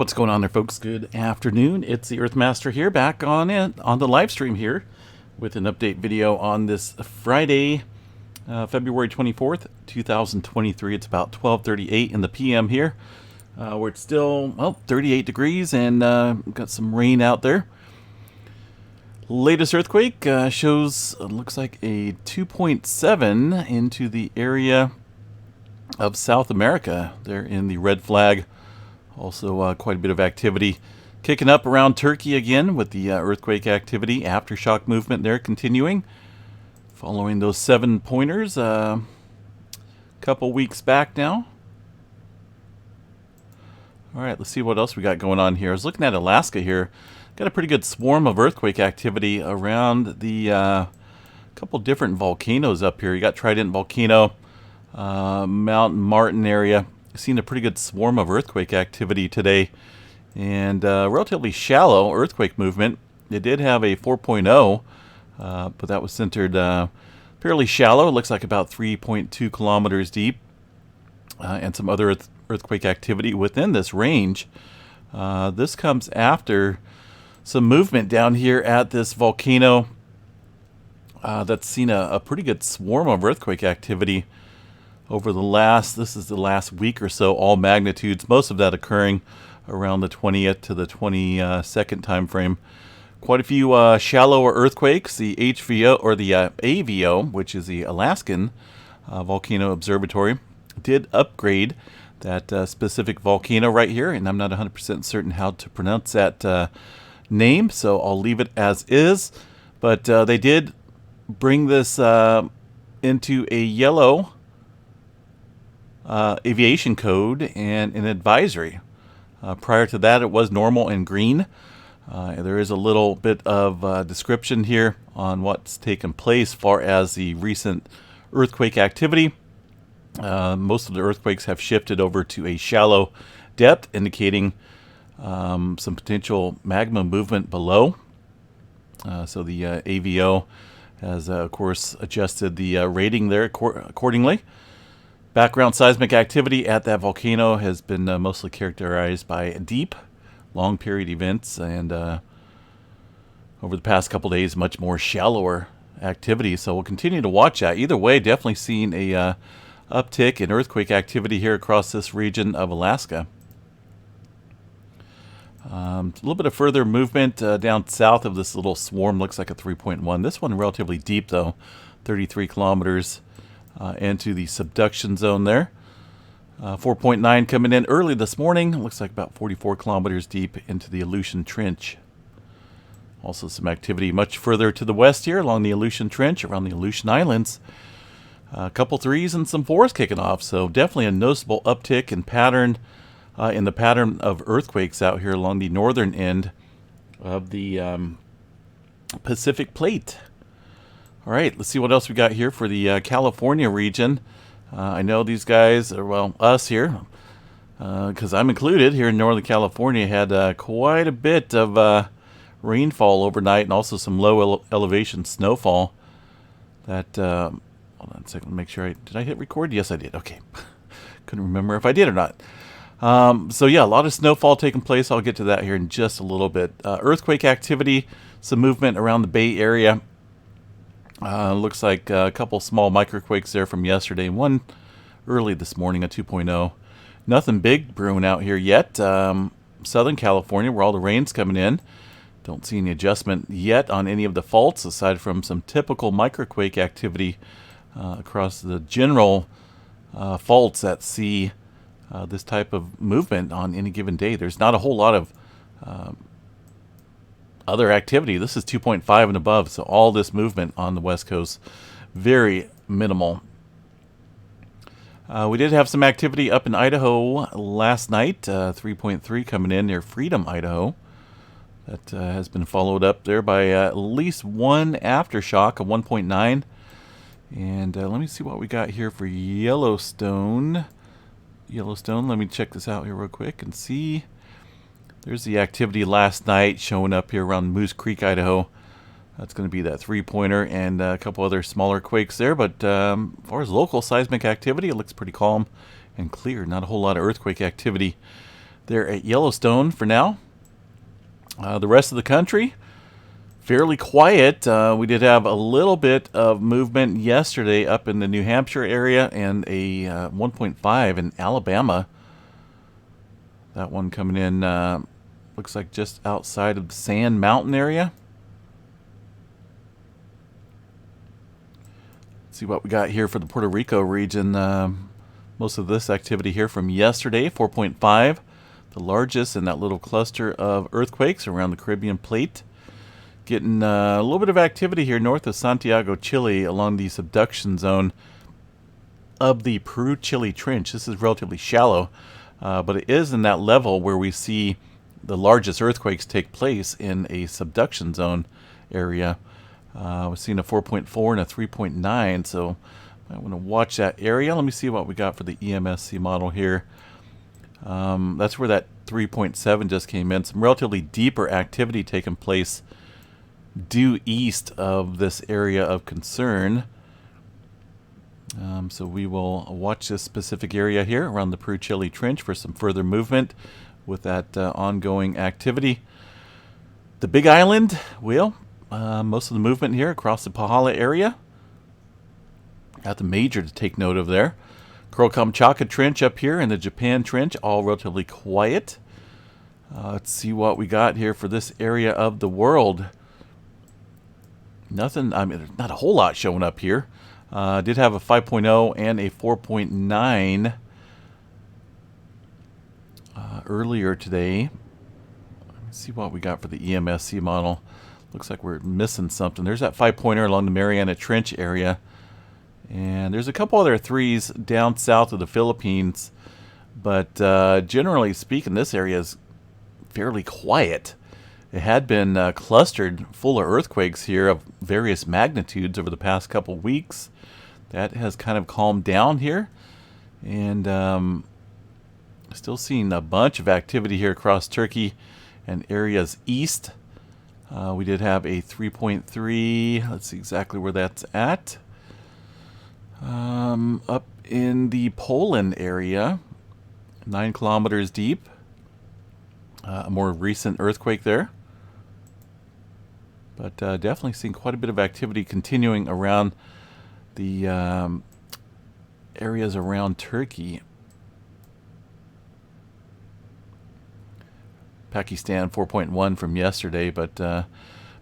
What's going on there, folks? Good afternoon. It's the Earthmaster here, back on the live stream here with an update video on this Friday, February 24th, 2023. It's about 12:38 in the PM here, where it's still 38 degrees and got some rain out there. Latest earthquake shows looks like a 2.7 into the area of South America. There in the red flag. Also quite a bit of activity kicking up around Turkey again with the earthquake activity, aftershock movement there continuing. Following those 7 pointers a couple weeks back now. Alright, let's see what else we got going on here. I was looking at Alaska here. Got a pretty good swarm of earthquake activity around the couple different volcanoes up here. You got Trident Volcano, Mount Martin area. Seen a pretty good swarm of earthquake activity today, and relatively shallow earthquake movement. It did have a 4.0, but that was centered fairly shallow. It looks like about 3.2 kilometers deep, and some other earthquake activity within this range. This comes after some movement down here at this volcano that's seen a pretty good swarm of earthquake activity over the last week or so, all magnitudes, most of that occurring around the 20th to the 22nd time frame. Quite a few shallower earthquakes. The HVO, or the AVO, which is the Alaskan Volcano Observatory, did upgrade that specific volcano right here, and I'm not 100% certain how to pronounce that name, so I'll leave it as is. But they did bring this into a yellow aviation code and an advisory. Prior to that, it was normal and green. There is a little bit of description here on what's taken place far as the recent earthquake activity. Most of the earthquakes have shifted over to a shallow depth, indicating some potential magma movement below. So the AVO has, of course, adjusted the rating there accordingly. Background seismic activity at that volcano has been mostly characterized by deep, long period events, and over the past couple days, much more shallower activity. So we'll continue to watch that. Either way, definitely seeing a uptick in earthquake activity here across this region of Alaska. A little bit of further movement down south of this little swarm. Looks like a 3.1. This one relatively deep, though, 33 kilometers. Into the subduction zone there. 4.9 coming in early this morning. Looks like about 44 kilometers deep into the Aleutian Trench. Also some activity much further to the west here along the Aleutian Trench, around the Aleutian Islands. A couple threes and some fours kicking off. So definitely a noticeable uptick in pattern, in the pattern of earthquakes out here along the northern end of the Pacific Plate. All right, let's see what else we got here for the California region. I know these guys, or well, us here, because I'm included here in Northern California, had quite a bit of rainfall overnight and also some low elevation snowfall. That, hold on a second, make sure did I hit record? Yes, I did. Okay. Couldn't remember if I did or not. So yeah, a lot of snowfall taking place. I'll get to that here in just a little bit. Earthquake activity, some movement around the Bay Area. Looks like a couple small microquakes there from yesterday. One early this morning, a 2.0. Nothing big brewing out here yet. Southern California, where all the rain's coming in. Don't see any adjustment yet on any of the faults, aside from some typical microquake activity across the general faults that see this type of movement on any given day. There's not a whole lot of other activity. This is 2.5 and above, so all this movement on the west coast, very minimal. We did have some activity up in Idaho last night, 3.3 coming in near Freedom, Idaho. That has been followed up there by at least one aftershock, a 1.9. And let me see what we got here for Yellowstone. Let me check this out here real quick and see. There's the activity last night showing up here around Moose Creek, Idaho. That's going to be that 3-pointer and a couple other smaller quakes there. But as far as local seismic activity, it looks pretty calm and clear. Not a whole lot of earthquake activity there at Yellowstone for now. The rest of the country, fairly quiet. We did have a little bit of movement yesterday up in the New Hampshire area and a 1.5 in Alabama. That one coming in looks like just outside of the Sand Mountain area. Let's see what we got here for the Puerto Rico region. Most of this activity here from yesterday, 4.5. The largest in that little cluster of earthquakes around the Caribbean plate. Getting a little bit of activity here north of Santiago, Chile, along the subduction zone of the Peru-Chile Trench. This is relatively shallow, but it is in that level where we see the largest earthquakes take place in a subduction zone area. We've seen a 4.4 and a 3.9, so I want to watch that area. Let me see what we got for the EMSC model here. That's where that 3.7 just came in. Some relatively deeper activity taking place due east of this area of concern. So we will watch this specific area here around the Peru-Chile Trench for some further movement with that ongoing activity. The Big Island, well, most of the movement here across the Pahala area. Got the major to take note of there. Kuril-Kamchatka Trench up here and the Japan Trench, all relatively quiet. Let's see what we got here for this area of the world. Nothing, I mean, not a whole lot showing up here. Did have a 5.0 and a 4.9 earlier today. Let's see what we got for the EMSC model. Looks like we're missing something. There's that 5-pointer along the Mariana Trench area. And there's a couple other 3s down south of the Philippines. But generally speaking, this area is fairly quiet. It had been clustered full of earthquakes here of various magnitudes over the past couple weeks. That has kind of calmed down here. And still seeing a bunch of activity here across Turkey and areas east. We did have a 3.3. Let's see exactly where that's at. Up in the Poland area, 9 kilometers deep. A more recent earthquake there. But definitely seeing quite a bit of activity continuing around the areas around Turkey. Pakistan 4.1 from yesterday, but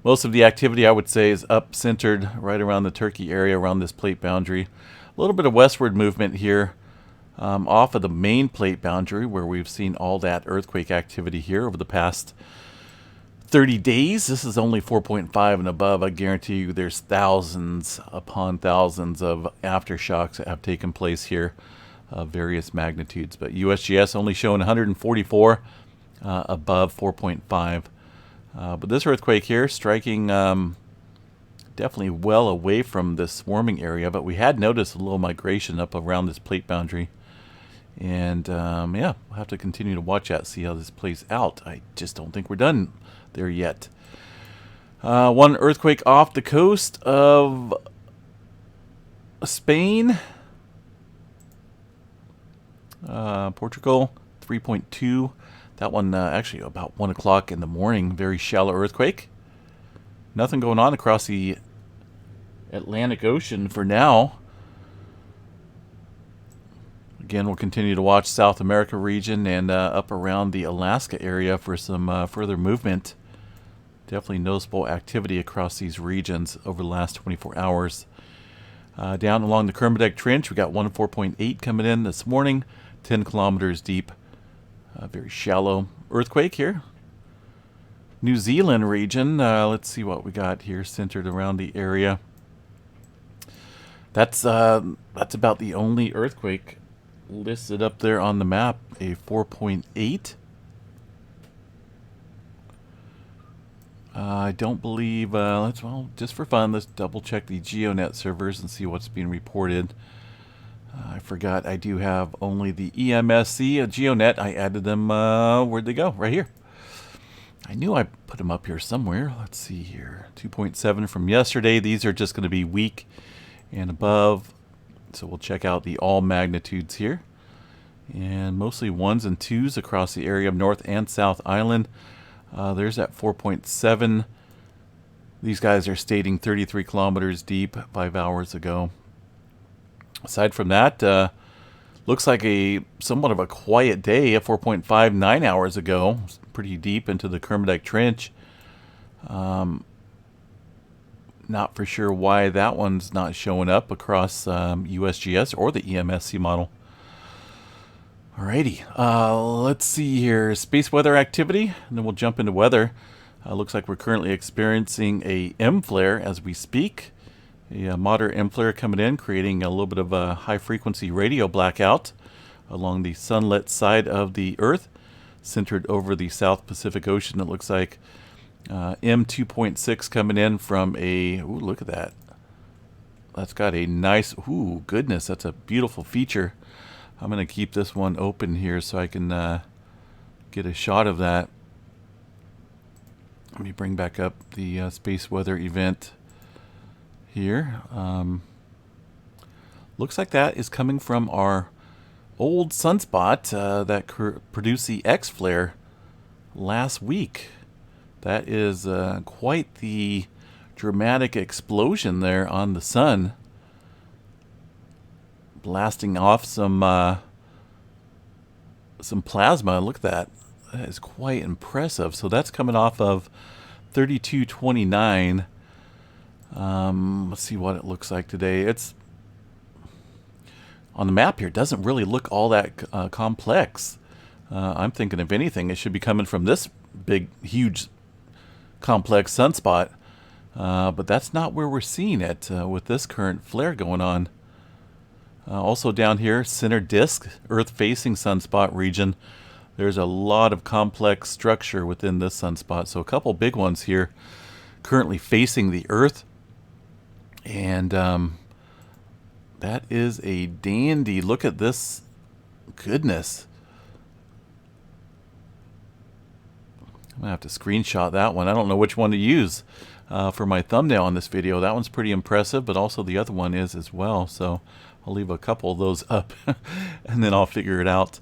most of the activity I would say is up centered right around the Turkey area, around this plate boundary. A little bit of westward movement here off of the main plate boundary where we've seen all that earthquake activity here over the past 30 days. This is only 4.5 and above. I guarantee you there's thousands upon thousands of aftershocks that have taken place here of various magnitudes. But USGS only showing 144 above 4.5. But this earthquake here striking definitely well away from this swarming area. But we had noticed a little migration up around this plate boundary. And yeah, we'll have to continue to watch that, see how this plays out. I just don't think we're done there yet. One earthquake off the coast of Spain. Portugal, 3.2. That one actually about 1 o'clock in the morning. Very shallow earthquake. Nothing going on across the Atlantic Ocean for now. Again, we'll continue to watch South America region and up around the Alaska area for some further movement. Definitely noticeable activity across these regions over the last 24 hours. Down along the Kermadec Trench, we got 4.8 coming in this morning, 10 kilometers deep. Very shallow earthquake here. New Zealand region, let's see what we got here centered around the area. That's about the only earthquake listed up there on the map, a 4.8. I don't believe, well, just for fun, let's double check the GeoNet servers and see what's being reported. I forgot I do have only the EMSC, GeoNet. I added them, where'd they go? Right here. I knew I put them up here somewhere. Let's see here. 2.7 from yesterday. These are just going to be weak and above. So we'll check out the all magnitudes here. and mostly 1s and 2s across the area of North and South Island. There's that 4.7. These guys are stating 33 kilometers deep 5 hours ago. Aside from that, looks like a somewhat of a quiet day at 4.5 9 hours ago. Pretty deep into the Kermadec Trench. Not for sure why that one's not showing up across USGS or the EMSC model. Alrighty, let's see here. Space weather activity, and then we'll jump into weather. Looks like we're currently experiencing a M flare as we speak. A moderate M flare coming in, creating a little bit of a high frequency radio blackout along the sunlit side of the Earth, centered over the South Pacific Ocean. It looks like M2.6 coming in from a, ooh, look at that. That's got a nice, ooh, goodness, that's a beautiful feature. I'm going to keep this one open here so I can get a shot of that. Let me bring back up the space weather event here. Looks like that is coming from our old sunspot that produced the X flare last week. That is quite the dramatic explosion there on the sun, blasting off some plasma. Look at that. That is quite impressive. So that's coming off of 3229. Let's see what it looks like today. It's on the map here. It doesn't really look all that complex. I'm thinking, if anything, it should be coming from this big, huge, complex sunspot. But that's not where we're seeing it with this current flare going on. Also down here, center disk, Earth-facing sunspot region. There's a lot of complex structure within this sunspot. So a couple big ones here currently facing the Earth. And that is a dandy. Look at this. Goodness. I'm going to have to screenshot that one. I don't know which one to use for my thumbnail on this video. That one's pretty impressive, but also the other one is as well. So I'll leave a couple of those up and then I'll figure it out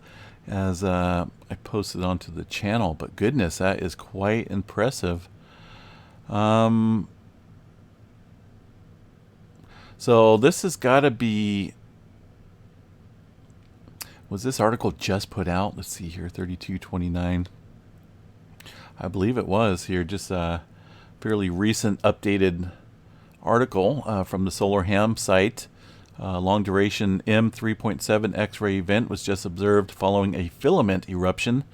as I post it onto the channel. But goodness, that is quite impressive. So this has got to be, was this article just put out? Let's see here, 3229. I believe it was here, just a fairly recent updated article from the Solar Ham site. Long duration M3.7 X-ray event was just observed following a filament eruption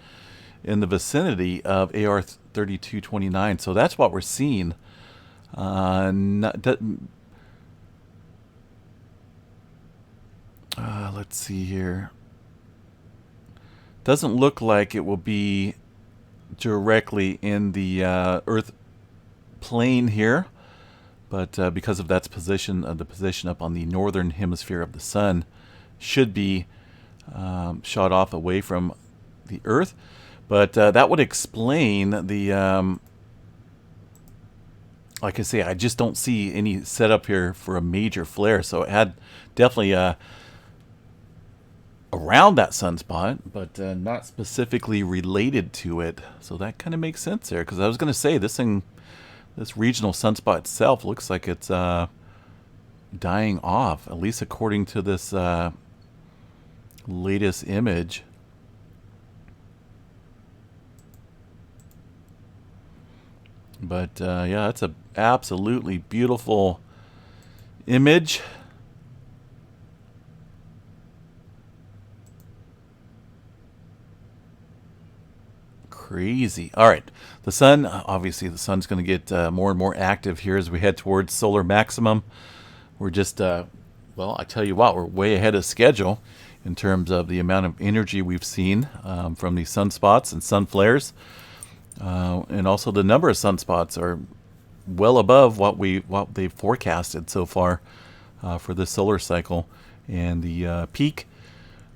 in the vicinity of AR 3229. So that's what we're seeing. Let's see here. Doesn't look like it will be directly in the Earth plane here, but because of that's position, the position up on the northern hemisphere of the sun, should be shot off away from the Earth. But that would explain the, like I say, I just don't see any setup here for a major flare. So it had definitely around that sunspot, but not specifically related to it. So that kind of makes sense there, because I was going to say this thing, this regional sunspot itself looks like it's dying off, at least according to this latest image. But yeah, it's a absolutely beautiful image. Crazy. All right, the sun, obviously the sun's going to get more and more active here as we head towards solar maximum. We're just, well, I tell you what, we're way ahead of schedule in terms of the amount of energy we've seen from these sunspots and sun flares. And also the number of sunspots are well above what they've forecasted so far for this solar cycle. And the peak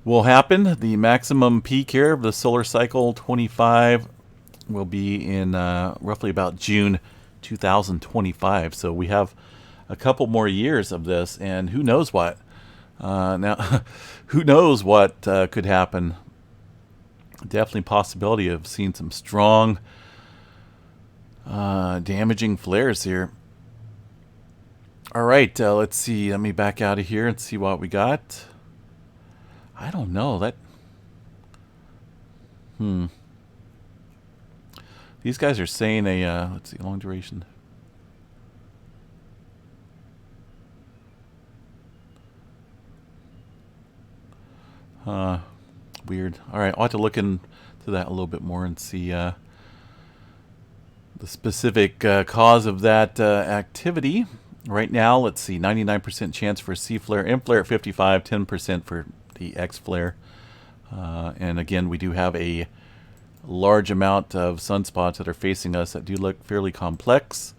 will happen. The maximum peak here of the solar cycle 25 will be in roughly about June 2025. So we have a couple more years of this, and who knows what Now, who knows what could happen? Definitely possibility of seeing some strong, damaging flares here. All right, let's see. Let me back out of here and see what we got. I don't know. These guys are saying let's see, long duration. Weird. All right, I'll have to look into that a little bit more and see the specific cause of that activity. Right now, let's see, 99% chance for C flare, M flare at 55, 10% for the X flare. And again, we do have a large amount of sunspots that are facing us that do look fairly complex.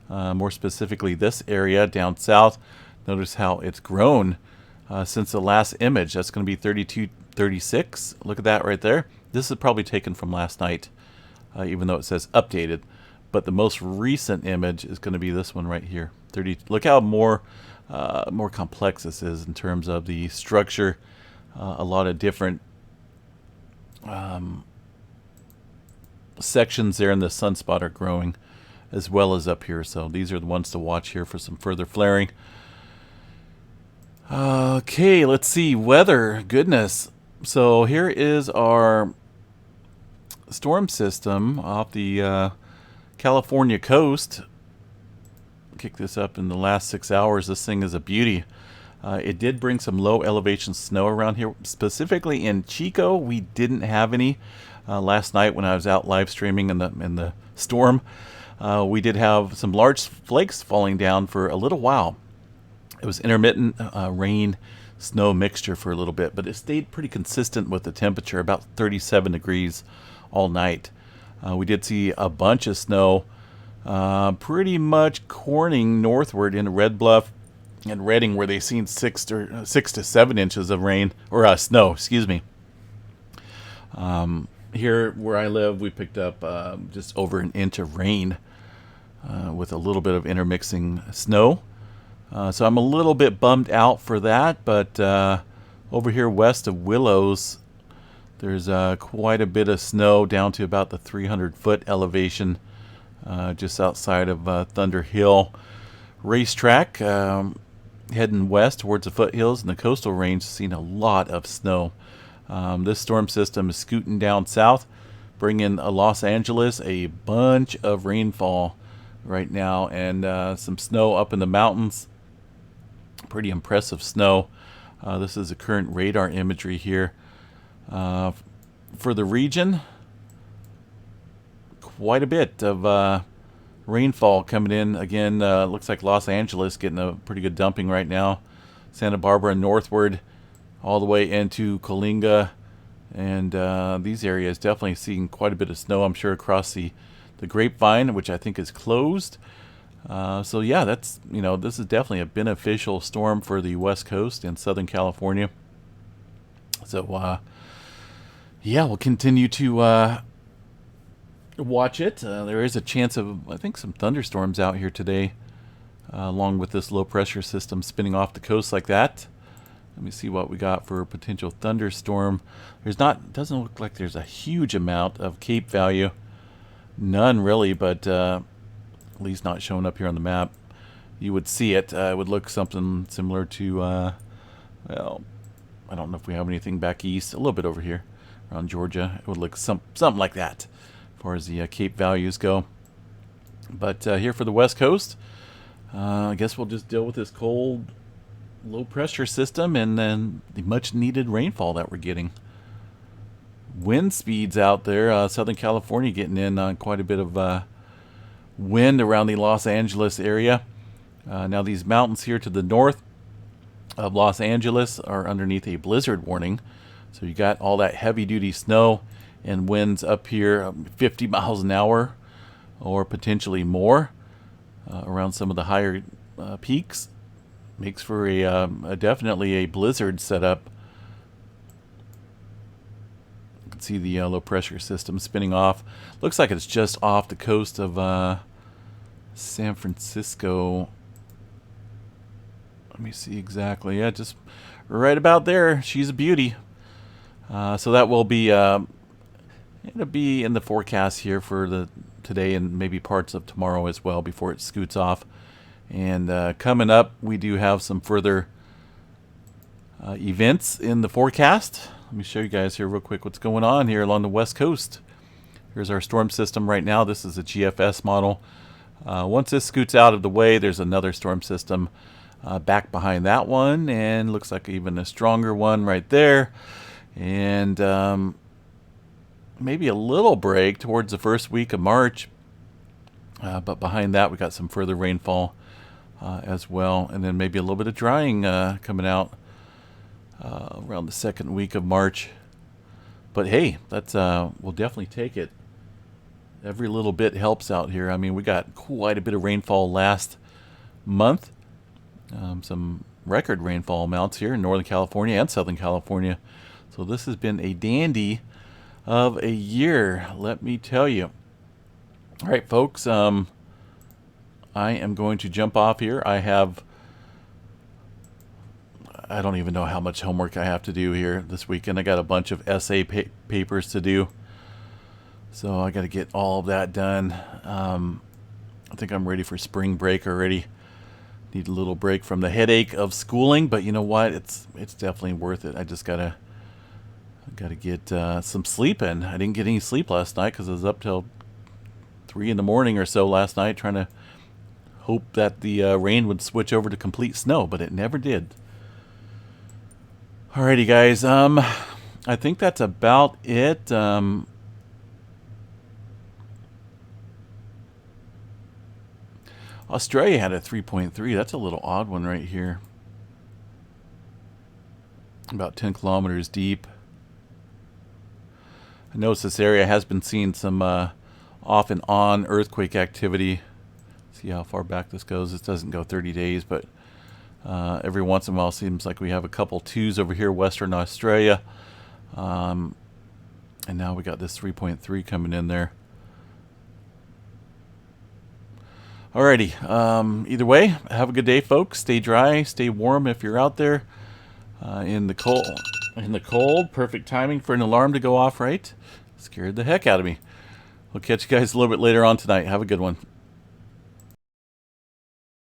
More specifically, this area down south. Notice how it's grown since the last image. That's going to be 3236. Look at that right there. This is probably taken from last night, even though it says updated. But the most recent image is going to be this one right here. 30. Look how more complex this is in terms of the structure. A lot of different sections there in the sunspot are growing, as well as up here. So these are the ones to watch here for some further flaring. Okay, let's see. Weather. Goodness. So here is our storm system off the California coast. Kick this up in the last 6 hours. This thing is a beauty. It did bring some low elevation snow around here. Specifically in Chico, we didn't have any. Last night when I was out live streaming in the storm, we did have some large flakes falling down for a little while. It was intermittent rain, snow mixture for a little bit, but it stayed pretty consistent with the temperature, about 37 degrees all night. We did see a bunch of snow pretty much corning northward into Red Bluff and Redding, where they've seen 6 to 7 inches of rain, or snow, excuse me. Here where I live, we picked up just over an inch of rain with a little bit of intermixing snow. So I'm a little bit bummed out for that, but over here west of Willows, there's quite a bit of snow down to about the 300-foot elevation just outside of Thunder Hill Racetrack. Heading west towards the foothills and the coastal range, seen a lot of snow. This storm system is scooting down south, bringing Los Angeles a bunch of rainfall right now, and some snow up in the mountains. Pretty impressive snow. This is the current radar imagery here for the region. Quite a bit of rainfall coming in. Again, looks like Los Angeles getting a pretty good dumping right now. Santa Barbara northward all the way into Coalinga, and these areas definitely seeing quite a bit of snow, I'm sure, across the Grapevine, which I think is closed. So yeah, that's, this is definitely a beneficial storm for the West Coast and Southern California. So yeah, we'll continue to watch it. There is a chance of, I think, some thunderstorms out here today, along with this low pressure system spinning off the coast like that. Let me see what we got for a potential thunderstorm. Doesn't look like there's a huge amount of Cape value. None really, but at least not showing up here on the map. You would see it. It would look something similar to, well, I don't know if we have anything back east. A little bit over here around Georgia. It would look something like that as far as the Cape values go. But here for the West Coast, I guess we'll just deal with this cold, low pressure system and then the much needed rainfall that we're getting. Wind speeds out there, Southern California getting in on quite a bit of wind around the Los Angeles area. Now these mountains here to the north of Los Angeles are underneath a blizzard warning. So you got all that heavy duty snow and winds up here 50 miles an hour or potentially more around some of the higher peaks. Makes for a definitely a blizzard setup. You can see the low pressure system spinning off. Looks like it's just off the coast of San Francisco. Let me see exactly. Yeah, just right about there. She's a beauty. So that will be it'll be in the forecast here for the today and maybe parts of tomorrow as well before it scoots off. And coming up, we do have some further events in the forecast. Let me show you guys here real quick what's going on here along the west coast. Here's our storm system right now. This is a GFS model. Once this scoots out of the way, there's another storm system back behind that one, and looks like even a stronger one right there. And maybe a little break towards the first week of March. But behind that, we got some further rainfall as well. And then maybe a little bit of drying coming out around the second week of March. But hey, that's we'll definitely take it. Every little bit helps out here. I mean, we got quite a bit of rainfall last month. Some record rainfall amounts here in Northern California and Southern California. So this has been a dandy of a year, let me tell you. All right, folks, I am going to jump off here. I don't even know how much homework I have to do here this weekend. I got a bunch of essay papers to do. So I got to get all of that done. I think I'm ready for spring break already. Need a little break from the headache of schooling, but you know what? It's definitely worth it. I just gotta get some sleep in. I didn't get any sleep last night because I was up till 3 in the morning or so last night trying to hope that the rain would switch over to complete snow, but it never did. Alrighty, guys. I think that's about it. Australia had a 3.3. That's a little odd one right here. About 10 kilometers deep. I notice this area has been seeing some off and on earthquake activity. See how far back this goes. This doesn't go 30 days, but every once in a while it seems like we have a couple twos over here, Western Australia. And now we got this 3.3 coming in there. Alrighty, either way, have a good day, folks. Stay dry, stay warm if you're out there in the cold. Perfect timing for an alarm to go off, right? Scared the heck out of me. We'll catch you guys a little bit later on tonight. Have a good one.